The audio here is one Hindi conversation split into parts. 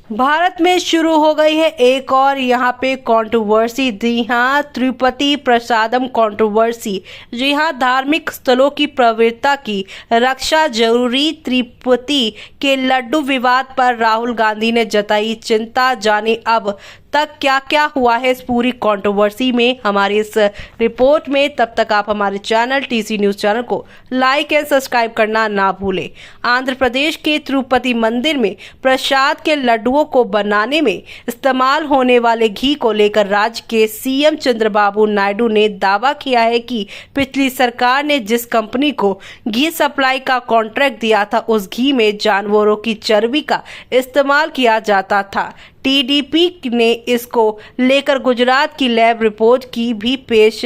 भारत में शुरू हो गई है एक और यहाँ पे कंट्रोवर्सी। जी हाँ, तिरुपति प्रसादम कंट्रोवर्सी। जी हाँ, धार्मिक स्थलों की पवित्रता की रक्षा जरूरी। तिरुपति के लड्डू विवाद पर राहुल गांधी ने जताई चिंता। जाने अब तक क्या क्या हुआ है इस पूरी कंट्रोवर्सी में हमारी इस रिपोर्ट में। तब तक आप हमारे चैनल टीसी न्यूज चैनल को लाइक एंड सब्सक्राइब करना ना भूलें। आंध्र प्रदेश के तिरुपति मंदिर में प्रसाद के लड्डुओं को बनाने में इस्तेमाल होने वाले घी को लेकर राज्य के सीएम चंद्रबाबू नायडू ने दावा किया है कि पिछली सरकार ने जिस कंपनी को घी सप्लाई का कॉन्ट्रैक्ट दिया था उस घी में जानवरों की चर्बी का इस्तेमाल किया जाता था। टीडीपी ने इसको लेकर गुजरात की लैब रिपोर्ट की भी पेश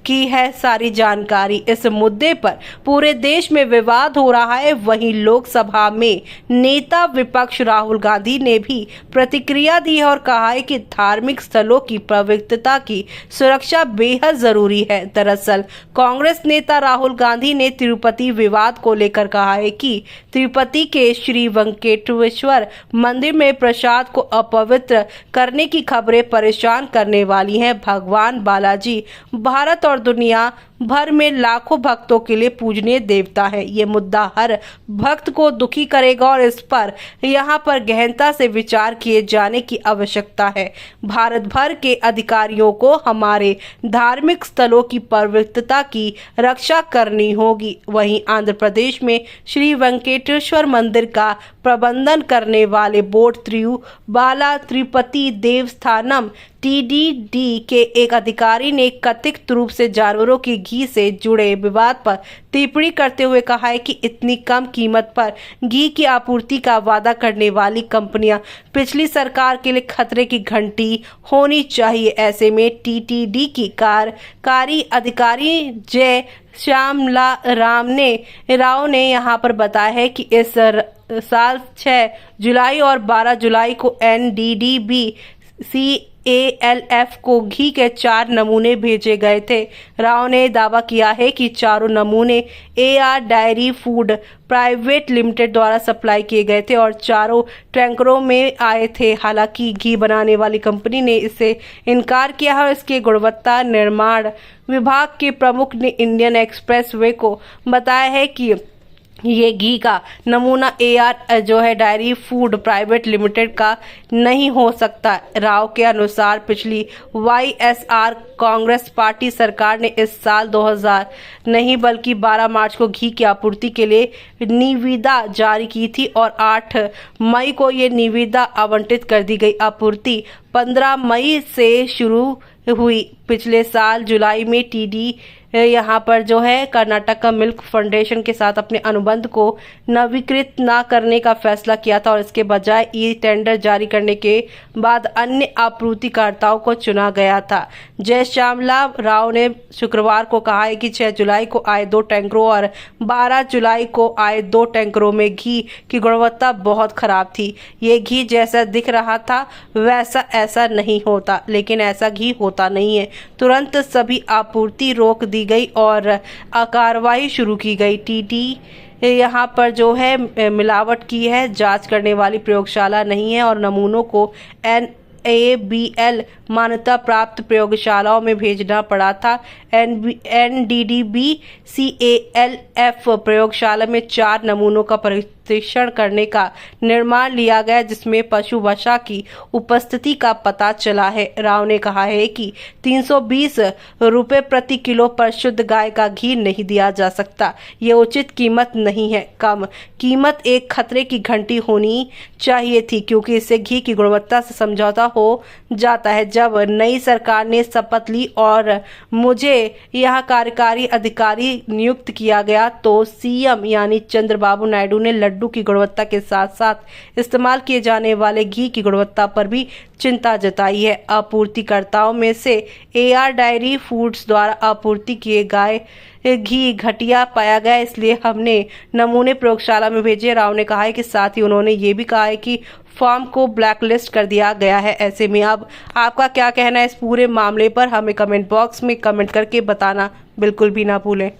की है सारी जानकारी। इस मुद्दे पर पूरे देश में विवाद हो रहा है। वहीं लोकसभा में नेता विपक्ष राहुल गांधी ने भी प्रतिक्रिया दी है और कहा है कि धार्मिक स्थलों की पवित्रता की सुरक्षा बेहद जरूरी है। दरअसल कांग्रेस नेता राहुल गांधी ने तिरुपति विवाद को लेकर कहा है कि तिरुपति के श्री वेंकटेश्वर मंदिर में प्रसाद को पवित्र करने की खबरें परेशान करने वाली हैं। भगवान बालाजी भारत और दुनिया भर में लाखों भक्तों के लिए पूजनीय देवता है। ये मुद्दा हर भक्त को दुखी करेगा और इस पर यहाँ पर गहनता से विचार किए जाने की आवश्यकता है। भारत भर के अधिकारियों को हमारे धार्मिक स्थलों की पवित्रता की रक्षा करनी होगी। वहीं आंध्र प्रदेश में श्री वेंकटेश्वर मंदिर का प्रबंधन करने वाले बोर्ड तिरुबाला तिरुपति देवस्थानम टीडीडी के एक अधिकारी ने कथित रूप से जानवरों के घी से जुड़े विवाद पर टिप्पणी करते हुए कहा है कि इतनी कम कीमत पर घी की आपूर्ति का वादा करने वाली कंपनियां पिछली सरकार के लिए खतरे की घंटी होनी चाहिए। ऐसे में टीटीडी की कार्यकारी अधिकारी जय श्यामला राव ने यहाँ पर बताया है कि इस साल 6 जुलाई और 12 जुलाई को NDDB CALF को घी के 4 नमूने भेजे गए थे। राव ने दावा किया है कि चारों नमूने AR diary food private limited द्वारा सप्लाई किए गए थे और चारों टैंकरों में आए थे। हालांकि घी बनाने वाली कंपनी ने इससे इनकार किया है और इसके गुणवत्ता निर्माण विभाग के प्रमुख ने इंडियन एक्सप्रेस वे को बताया है कि ये घी का नमूना AR जो है डायरी फूड प्राइवेट लिमिटेड का नहीं हो सकता। राव के अनुसार पिछली YSR कांग्रेस पार्टी सरकार ने इस साल 2000 नहीं बल्कि 12 मार्च को घी की आपूर्ति के लिए निविदा जारी की थी और 8 मई को ये निविदा आवंटित कर दी गई। आपूर्ति 15 मई से शुरू हुई। पिछले साल जुलाई में TD यहाँ पर जो है कर्नाटक का मिल्क फाउंडेशन के साथ अपने अनुबंध को नवीकृत न करने का फैसला किया था और इसके बजाय टेंडर जारी करने के बाद अन्य आपूर्तिकर्ताओं को चुना गया था। जय श्यामला राव ने शुक्रवार को कहा है कि 6 जुलाई को आए 2 टैंकरों और 12 जुलाई को आए 2 टैंकरों में घी की गुणवत्ता बहुत खराब थी। ये घी जैसा दिख रहा था वैसा ऐसा नहीं होता, लेकिन ऐसा घी होता नहीं है। तुरंत सभी आपूर्ति रोक दी गई और कार्रवाई शुरू की गई। टीटी यहाँ पर जो है मिलावट की है जांच करने वाली प्रयोगशाला नहीं है और नमूनों को NABL मान्यता प्राप्त प्रयोगशालाओं में भेजना पड़ा था। NDDB CALF प्रयोगशाला में 4 नमूनों का परीक्षण करने का निर्णय लिया गया जिसमें पशु वसा की उपस्थिति का पता चला है। राव ने कहा है कि 320 रुपये प्रति किलो पर शुद्ध गाय का घी नहीं दिया जा सकता। ये उचित कीमत नहीं है। कम कीमत एक खतरे की घंटी होनी चाहिए थी क्योंकि इससे घी की गुणवत्ता से समझौता हो जाता है। जब नई सरकार ने शपथ ली और मुझे यह कार्यकारी अधिकारी नियुक्त किया गया तो CM यानी चंद्रबाबू नायडू ने लड्डू की गुणवत्ता के साथ साथ इस्तेमाल किए जाने वाले घी की गुणवत्ता पर भी चिंता जताई है। आपूर्तिकर्ताओं में से AR डायरी फूड्स द्वारा आपूर्ति किए गाय घी घटिया पाया गया, इसलिए हमने नमूने प्रयोगशाला में भेजे। राव ने कहा है कि साथ ही उन्होंने ये भी कहा है कि फर्म को ब्लैकलिस्ट कर दिया गया है। ऐसे में अब आपका क्या कहना है इस पूरे मामले पर हमें कमेंट बॉक्स में कमेंट करके बताना बिल्कुल भी ना भूलें।